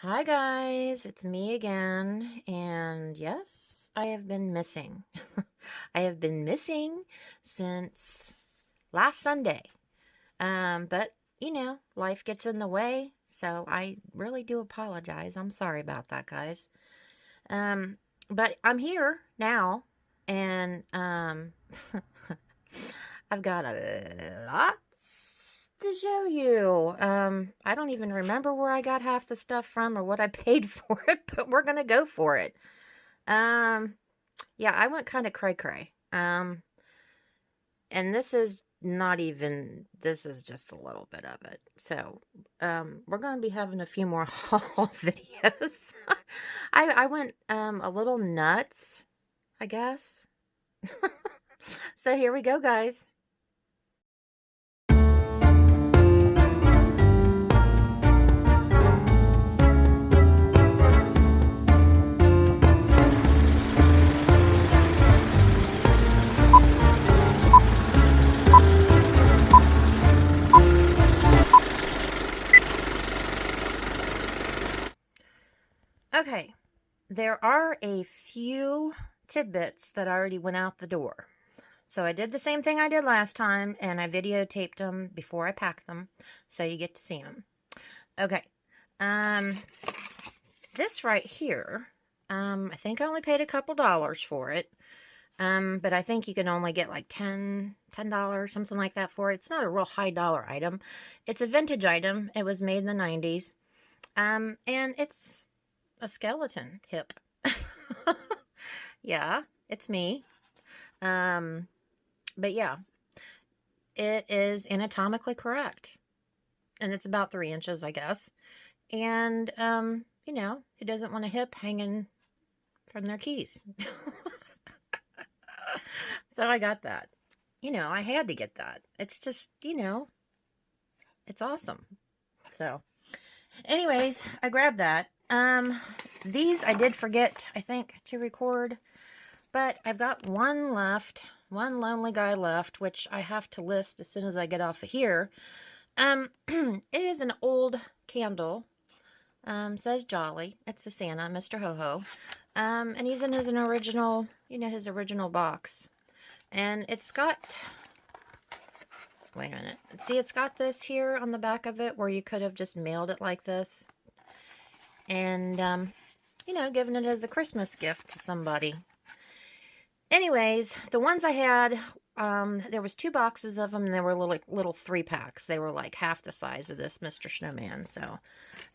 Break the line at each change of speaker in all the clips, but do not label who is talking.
Hi guys, it's me again, and yes, I have been missing. I have been missing since last Sunday. But life gets in the way, so I really do apologize. I'm sorry about that, guys. Um, but I'm here now, and I've got a lot to show you. I don't even remember where I got half the stuff from or what I paid for it, but we're gonna go for it. Um, yeah, I went kind of cray-cray. And this is not even, this is just a little bit of it. So, we're gonna be having a few more haul videos. I went, a little nuts, I guess. So here we go, guys. Okay, there are a few tidbits that already went out the door. So I did the same thing I did last time, and I videotaped them before I packed them, so you get to see them. Okay, um, this right here, I think I only paid a couple dollars for it, but I think you can only get like $10, something like that for it. It's not a real high dollar item. It's a vintage item. It was made in the 90s, and it's a skeleton hip. Yeah, it's me. But yeah, it is anatomically correct. And it's about 3 inches, I guess. And, who doesn't want a hip hanging from their keys? So I got that. I had to get that. It's just, it's awesome. So, anyways, I grabbed that. These I did forget, I think, to record. But I've got one left, one lonely guy left, which I have to list as soon as I get off of here. It is an old candle. Says Jolly. It's a Santa, Mr. Ho-Ho. And he's in his original, his original box. And it's got, wait a minute. See, it's got this here on the back of it where you could have just mailed it like this. And, given it as a Christmas gift to somebody. Anyways, the ones I had, there was 2 boxes of them, and they were little 3-packs. They were like half the size of this Mr. Snowman, so,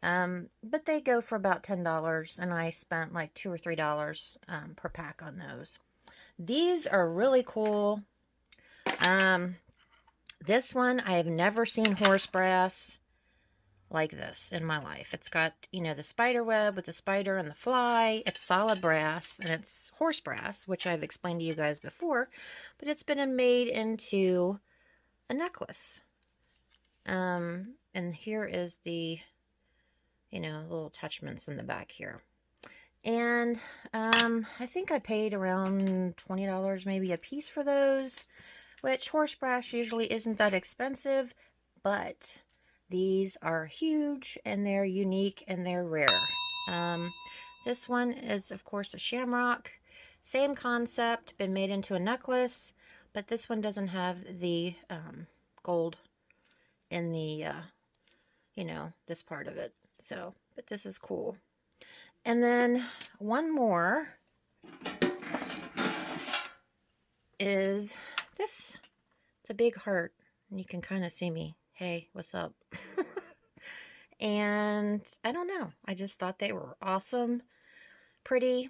but they go for about $10, and I spent like $2 or $3 per pack on those. These are really cool. This one, I have never seen horse brass like this in my life. It's got, the spider web with the spider and the fly. It's solid brass, and it's horse brass, which I've explained to you guys before, but it's been made into a necklace. And here is the, little attachments in the back here. And I think I paid around $20 maybe a piece for those, which horse brass usually isn't that expensive, but these are huge, and they're unique, and they're rare. This one is, of course, a shamrock. Same concept, been made into a necklace, but this one doesn't have the gold in the, this part of it. So, but this is cool. And then one more is this. It's a big heart, and you can kind of see me. Hey, what's up? And I don't know. I just thought they were awesome. Pretty.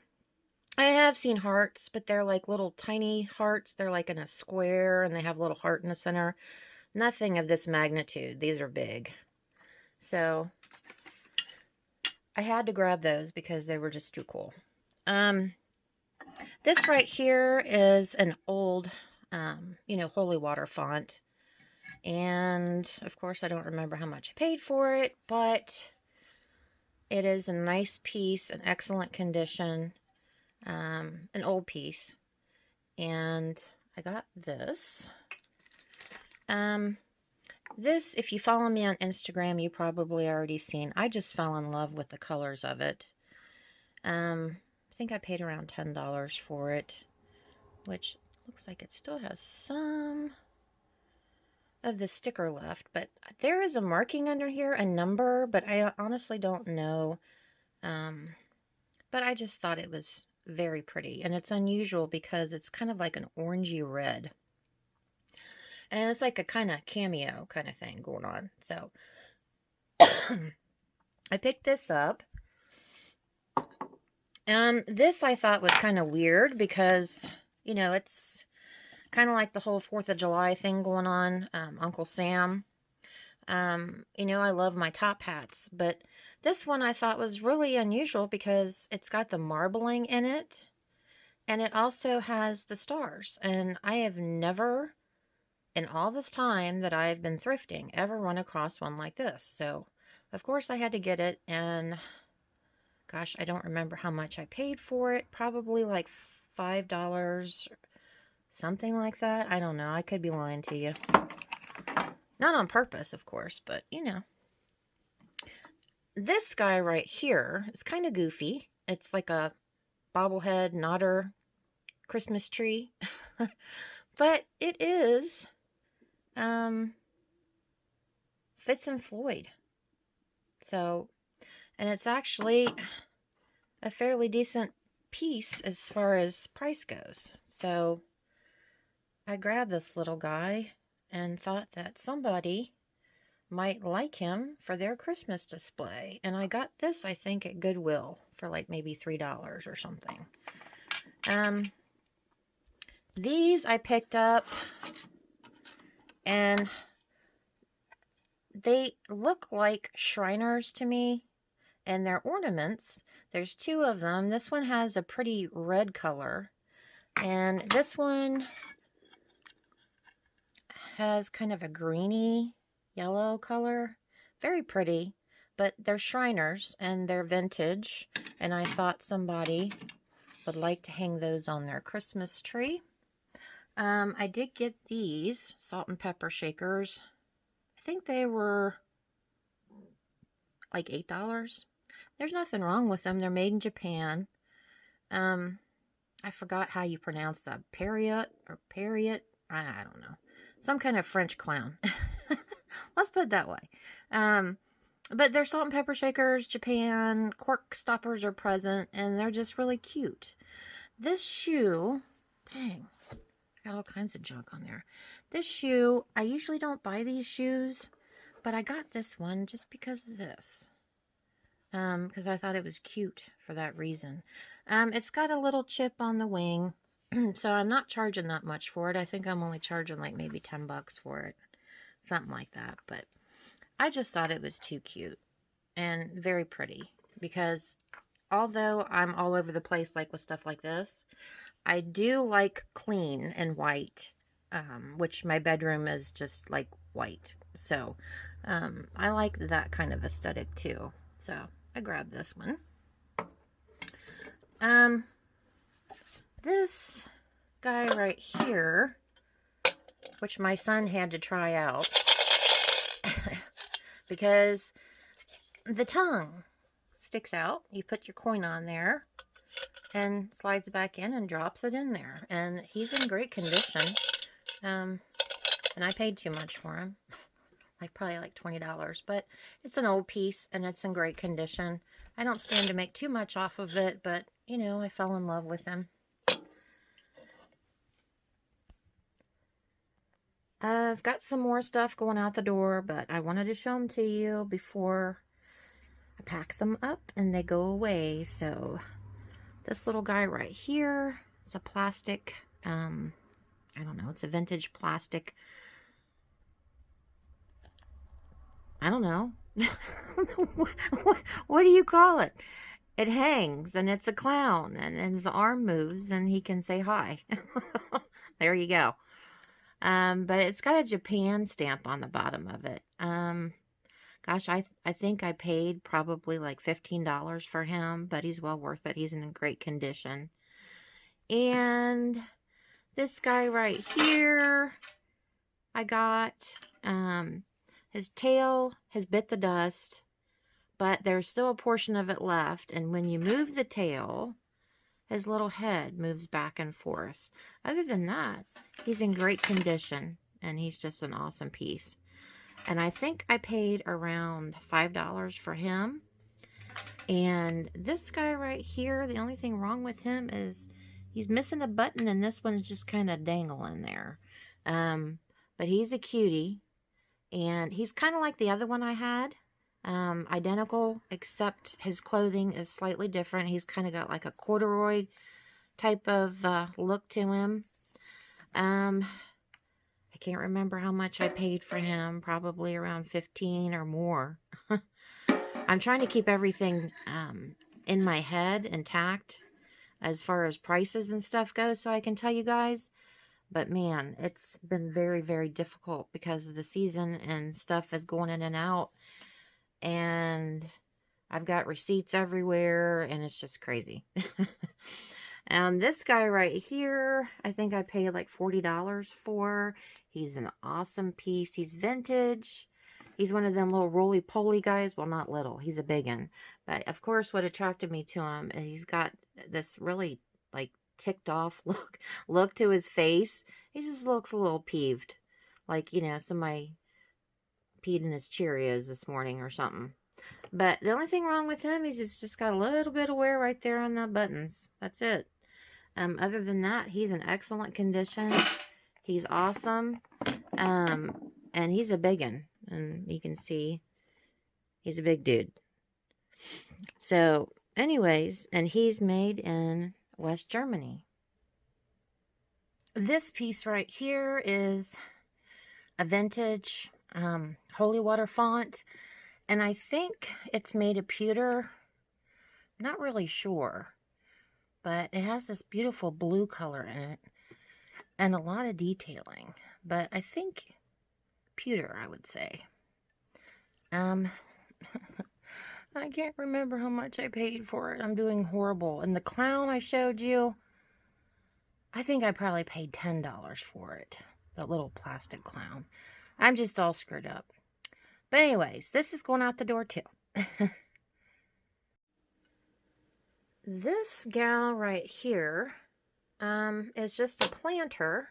I have seen hearts, but they're like little tiny hearts. They're like in a square, and they have a little heart in the center. Nothing of this magnitude. These are big. So, I had to grab those because they were just too cool. This right here is an old, holy water font. And, of course, I don't remember how much I paid for it, but it is a nice piece, an excellent condition, an old piece. And I got this. This, if you follow me on Instagram, you probably already seen. I just fell in love with the colors of it. I think I paid around $10 for it, which looks like it still has some of the sticker left, but there is a marking under here, a number, but I honestly don't know. But I just thought it was very pretty, and it's unusual because it's kind of like an orangey red. And it's like a kind of cameo kind of thing going on. So I picked this up. And this I thought was kind of weird because, you know, it's kind of like the whole 4th of July thing going on. Uncle Sam. You know, I love my top hats, but this one I thought was really unusual because it's got the marbling in it. And it also has the stars. And I have never, in all this time that I've been thrifting, ever run across one like this. So, of course, I had to get it. And, gosh, I don't remember how much I paid for it. Probably like $5, something like that. I don't know. I could be lying to you. Not on purpose, of course, but, you know. This guy right here is kind of goofy. It's like a bobblehead nodder Christmas tree. But it is Fitz and Floyd. So, and it's actually a fairly decent piece as far as price goes. So I grabbed this little guy and thought that somebody might like him for their Christmas display. And I got this, I think, at Goodwill for like maybe $3 or something. These I picked up, and they look like Shriners to me, and they're ornaments. There's 2 of them. This one has a pretty red color, and this one has kind of a greeny yellow color. Very pretty, but they're Shriners, and they're vintage, and I thought somebody would like to hang those on their Christmas tree. I did get these salt and pepper shakers. I think they were like $8. There's nothing wrong with them. They're made in Japan. I forgot how you pronounce that. Perriot or Perriot? I don't know. Some kind of French clown. Let's put it that way. But they're salt and pepper shakers, Japan. Cork stoppers are present, and they're just really cute. This shoe, dang, got all kinds of junk on there. This shoe, I usually don't buy these shoes, but I got this one just because of this. Because I thought it was cute for that reason. It's got a little chip on the wing, so I'm not charging that much for it. I think I'm only charging like maybe $10 for it. Something like that, but I just thought it was too cute and very pretty, because although I'm all over the place like with stuff like this, I do like clean and white, which my bedroom is just like white. So I like that kind of aesthetic too. So I grabbed this one. This guy right here, which my son had to try out because the tongue sticks out. You put your coin on there and slides back in and drops it in there. And he's in great condition. And I paid too much for him. Like probably like $20. But it's an old piece and it's in great condition. I don't stand to make too much off of it, but, you know, I fell in love with him. I've got some more stuff going out the door, but I wanted to show them to you before I pack them up and they go away. So this little guy right here is a plastic, I don't know, it's a vintage plastic, I don't know, what do you call it? It hangs, and it's a clown, and his arm moves, and he can say hi. There you go. But it's got a Japan stamp on the bottom of it. Gosh, I think I paid probably like $15 for him, but he's well worth it. He's in great condition. And this guy right here, I got, His tail has bit the dust, but there's still a portion of it left. And when you move the tail, his little head moves back and forth. Other than that, he's in great condition, and he's just an awesome piece. And I think I paid around $5 for him. And this guy right here, the only thing wrong with him is he's missing a button, and this one's just kind of dangling there. But he's a cutie, and he's kind of like the other one I had. Identical, except his clothing is slightly different. He's kind of got like a corduroy type of look to him. I can't remember how much I paid for him. Probably around 15 or more. I'm trying to keep everything in my head intact as far as prices and stuff goes, so I can tell you guys. But man, it's been very, very difficult because of the season and stuff is going in and out. And I've got receipts everywhere, and it's just crazy. And this guy right here, I think I paid like $40 for. He's an awesome piece. He's vintage. He's one of them little roly-poly guys. Well, not little. He's a big one. But, of course, what attracted me to him is he's got this really, like, ticked off look to his face. He just looks a little peeved. Like, you know, somebody peed in his Cheerios this morning or something. But the only thing wrong with him is he's just got a little bit of wear right there on the buttons. That's it. Other than that, he's in excellent condition. He's awesome. And he's a big one. And you can see he's a big dude. So, anyways, and he's made in West Germany. This piece right here is a vintage holy water font. And I think it's made of pewter. I'm not really sure. But it has this beautiful blue color in it. And a lot of detailing. But I think pewter, I would say. I can't remember how much I paid for it. I'm doing horrible. And the clown I showed you, I think I probably paid $10 for it. The little plastic clown. I'm just all screwed up. But anyways, this is going out the door too. This gal right here is just a planter.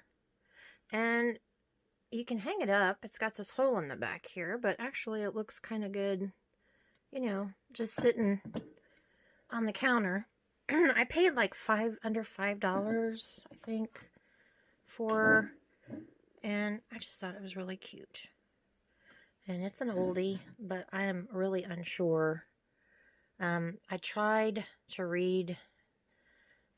And you can hang it up. It's got this hole in the back here, but actually it looks kind of good, you know, just sitting on the counter. I paid like under $5, I think, for, and I just thought it was really cute. And it's an oldie, but I am really unsure. I tried to read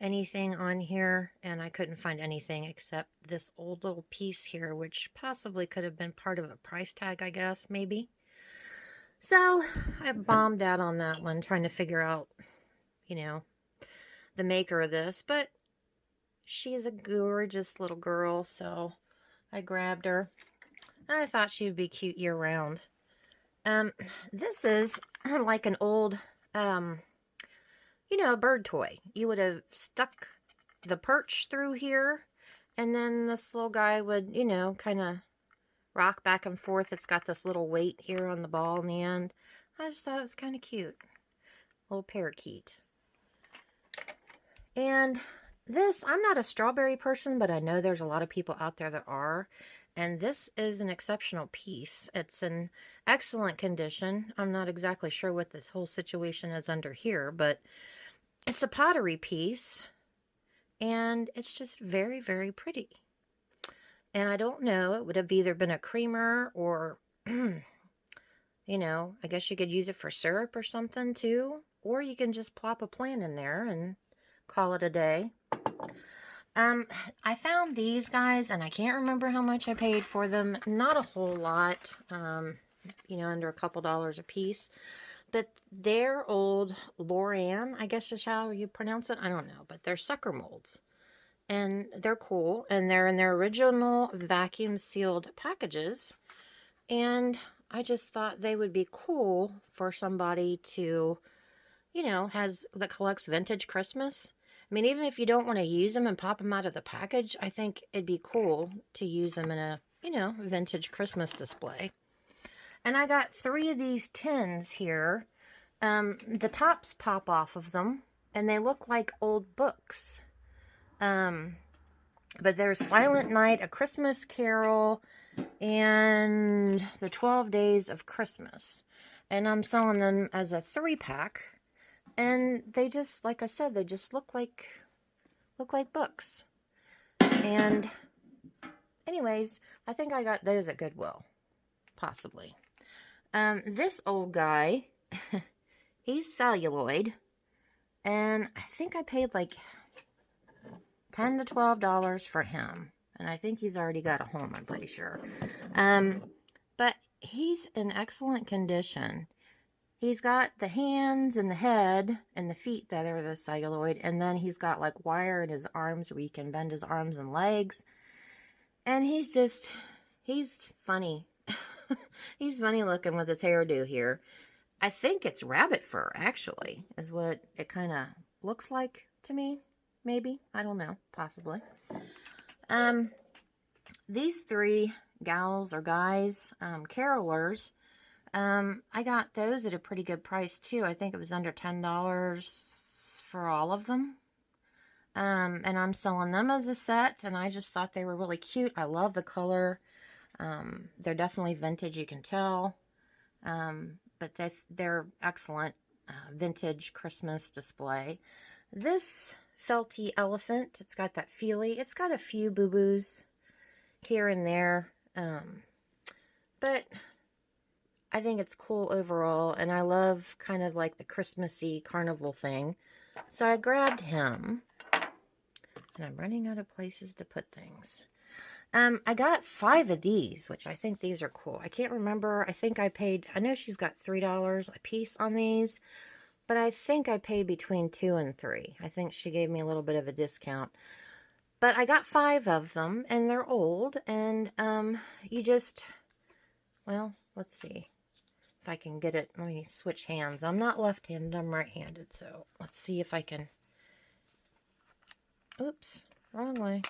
anything on here, and I couldn't find anything except this old little piece here, which possibly could have been part of a price tag, I guess, maybe. So I bombed out on that one, trying to figure out, you know, the maker of this. But she's a gorgeous little girl, so I grabbed her, and I thought she would be cute year-round. This is like an old, you know, a bird toy. You would have stuck the perch through here, and then this little guy would, you know, kind of rock back and forth. It's got this little weight here on the ball in the end. I just thought it was kind of cute. Little parakeet. And this, I'm not a strawberry person, but I know there's a lot of people out there that are. And this is an exceptional piece. It's in excellent condition. I'm not exactly sure what this whole situation is under here, but it's a pottery piece. And it's just very, very pretty. And I don't know, it would have either been a creamer or, you know, I guess you could use it for syrup or something too. Or you can just plop a plant in there and call it a day. I found these guys, and I can't remember how much I paid for them. Not a whole lot, you know, under a couple dollars a piece. But they're old Laurel, I guess is how you pronounce it. I don't know, but they're sucker molds. And they're cool, and they're in their original vacuum sealed packages. And I just thought they would be cool for somebody to, you know, that collects vintage Christmas. I mean, even if you don't want to use them and pop them out of the package, I think it'd be cool to use them in a, you know, vintage Christmas display. And I got 3 of these tins here. The tops pop off of them, and they look like old books. But there's Silent Night, A Christmas Carol, and The 12 Days of Christmas. And I'm selling them as a 3-pack. And they just, like I said, they just look like books. And anyways, I think I got those at Goodwill. Possibly. This old guy, he's celluloid. And I think I paid like $10 to $12 for him. And I think he's already got a home, I'm pretty sure. But he's in excellent condition. He's got the hands and the head and the feet that are the celluloid. And then he's got like wire in his arms where you can bend his arms and legs. And he's funny. He's funny looking with his hairdo here. I think it's rabbit fur, actually, is what it kind of looks like to me. Maybe. I don't know. Possibly. These 3 gals or guys, carolers, I got those at a pretty good price, too. I think it was under $10 for all of them. And I'm selling them as a set, and I just thought they were really cute. I love the color. They're definitely vintage, you can tell. But they're excellent vintage Christmas display. This felty elephant, it's got that feely. It's got a few boo-boos here and there. But I think it's cool overall, and I love kind of like the Christmassy carnival thing. So I grabbed him, and I'm running out of places to put things. I got 5 of these, which I think these are cool. I can't remember. I know she's got $3 a piece on these, but I think I paid between 2 and 3. I think she gave me a little bit of a discount. But I got 5 of them, and they're old, and well, let's see if I can get it. Let me switch hands. I'm not left-handed, I'm right-handed, so let's see if I can. Oops, wrong way.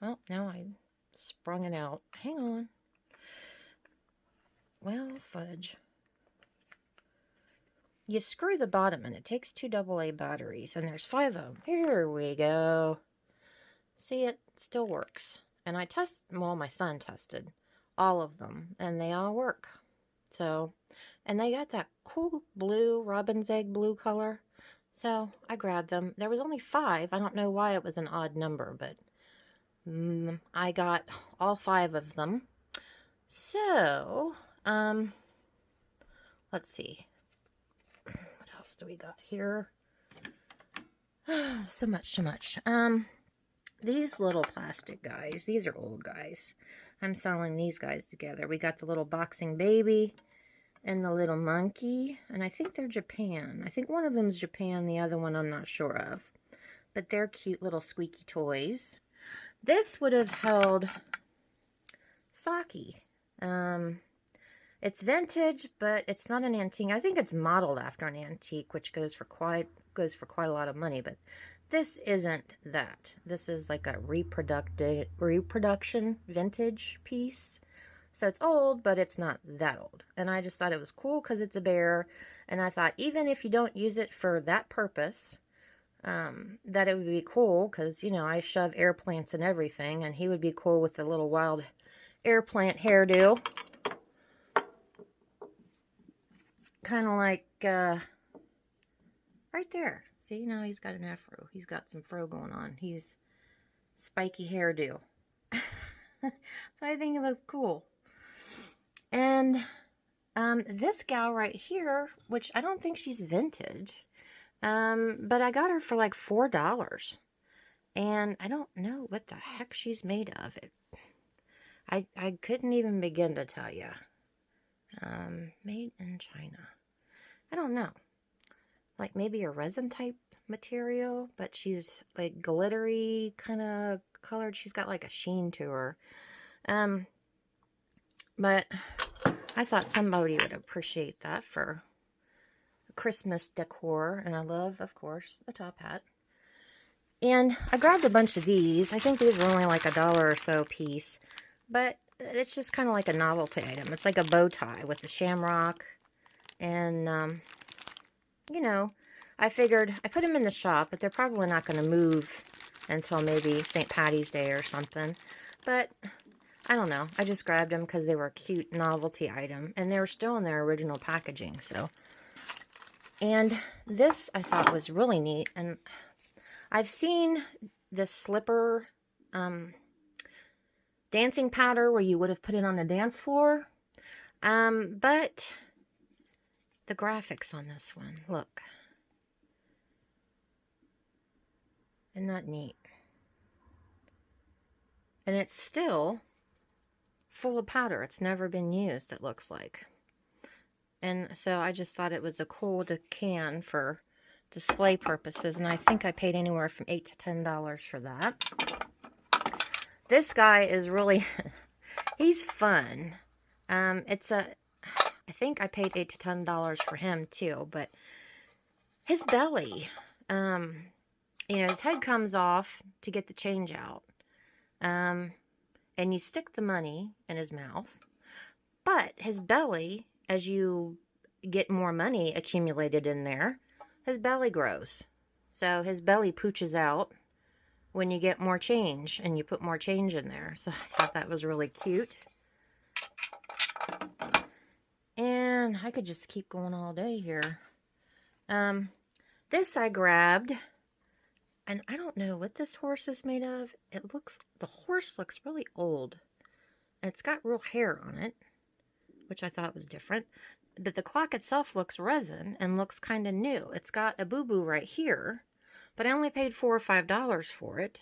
Oh, now I sprung it out. Hang on. Well, fudge. You screw the bottom, and it takes 2 AA batteries, and there's 5 of them. Here we go. See, it still works. And my son tested all of them, and they all work. So, and they got that cool blue, robin's egg blue color. So, I grabbed them. There was only 5. I don't know why it was an odd number, but I got all 5 of them. So, let's see. What else do we got here? So much. These little plastic guys, these are old guys. I'm selling these guys together. We got the little boxing baby and the little monkey, and I think they're Japan. I think one of them's Japan, the other one I'm not sure of. But they're cute little squeaky toys. This would have held sake. It's vintage, but it's not an antique. I think it's modeled after an antique, which goes for quite a lot of money. But this isn't that. This is like a reproduction vintage piece. So it's old, but it's not that old. And I just thought it was cool because it's a bear. And I thought even if you don't use it for that purpose, that it would be cool because, you know, I shove air plants and everything, and he would be cool with the little wild air plant hairdo. Kind of like, right there. See, now he's got an afro. He's got some fro going on. He's spiky hairdo. So I think it looks cool. And this gal right here, which I don't think she's vintage, but I got her for like $4. And I don't know what the heck she's made of. I couldn't even begin to tell you. Made in China. I don't know. Like maybe a resin type material, but she's like glittery kind of colored. She's got like a sheen to her. But I thought somebody would appreciate that for Christmas decor. And I love, of course, the top hat. And I grabbed a bunch of these. I think these were only like $1 or so a piece. But it's just kind of like a novelty item. It's like a bow tie with the shamrock. And, you know, I figured I put them in the shop, but they're probably not going to move until maybe St. Patty's Day or something. But I don't know. I just grabbed them because they were a cute novelty item. And they were still in their original packaging. So, and this I thought was really neat. And I've seen this slipper dancing powder where you would have put it on the dance floor. But the graphics on this one, look. Isn't that neat? And it's still full of powder. It's never been used, it looks like. And so I just thought it was a cool can for display purposes. And I think I paid anywhere from $8 to $10 for that. This guy is really, he's fun. I think I paid $8 to $10 for him too. But his belly, you know, his head comes off to get the change out. And you stick the money in his mouth. But his belly, as you get more money accumulated in there, his belly grows. So his belly pooches out when you get more change and you put more change in there. So I thought that was really cute. And I could just keep going all day here. This I grabbed. And I don't know what this horse is made of. The horse looks really old. And it's got real hair on it, which I thought was different. But the clock itself looks resin and looks kind of new. It's got a boo-boo right here, but I only paid $4 or $5 for it.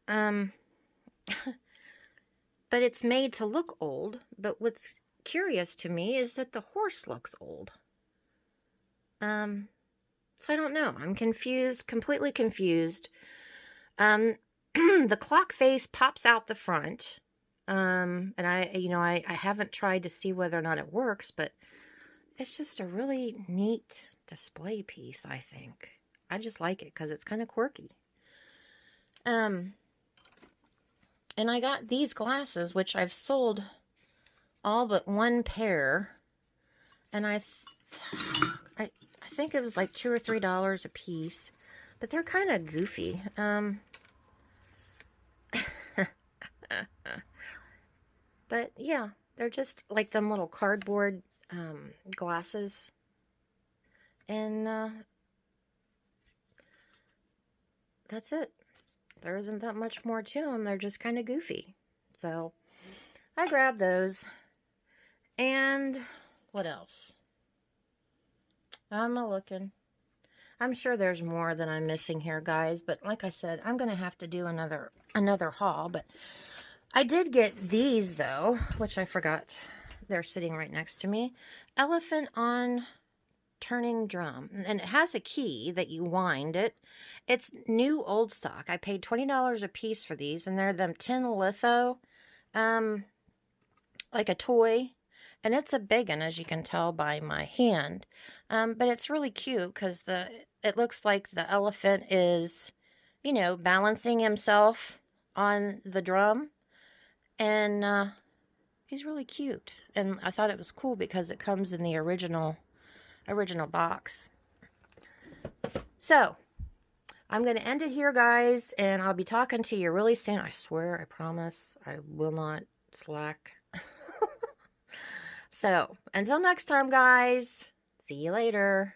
But it's made to look old. But what's curious to me is that the horse looks old. So I don't know. I'm confused, completely confused. The clock face pops out the front. And I haven't tried to see whether or not it works, but it's just a really neat display piece, I think. I just like it because it's kind of quirky. And I got these glasses, which I've sold all but one pair. And I think it was like $2 or $3 a piece, but they're kind of goofy. But yeah, they're just like them little cardboard glasses. And that's it. There isn't that much more to them. They're just kind of goofy. So I grabbed those. And what else? I'm looking. I'm sure there's more that I'm missing here, guys. But like I said, I'm going to have to do another haul. But I did get these, though, which I forgot. They're sitting right next to me. Elephant on turning drum. And it has a key that you wind it. It's new old stock. I paid $20 a piece for these. And they're them tin litho, like a toy. And it's a big one, as you can tell by my hand. But it's really cute because it looks like the elephant is, you know, balancing himself on the drum. And he's really cute. And I thought it was cool because it comes in the original box. So, I'm going to end it here, guys. And I'll be talking to you really soon. I swear, I promise, I will not slack. So, until next time, guys. See you later.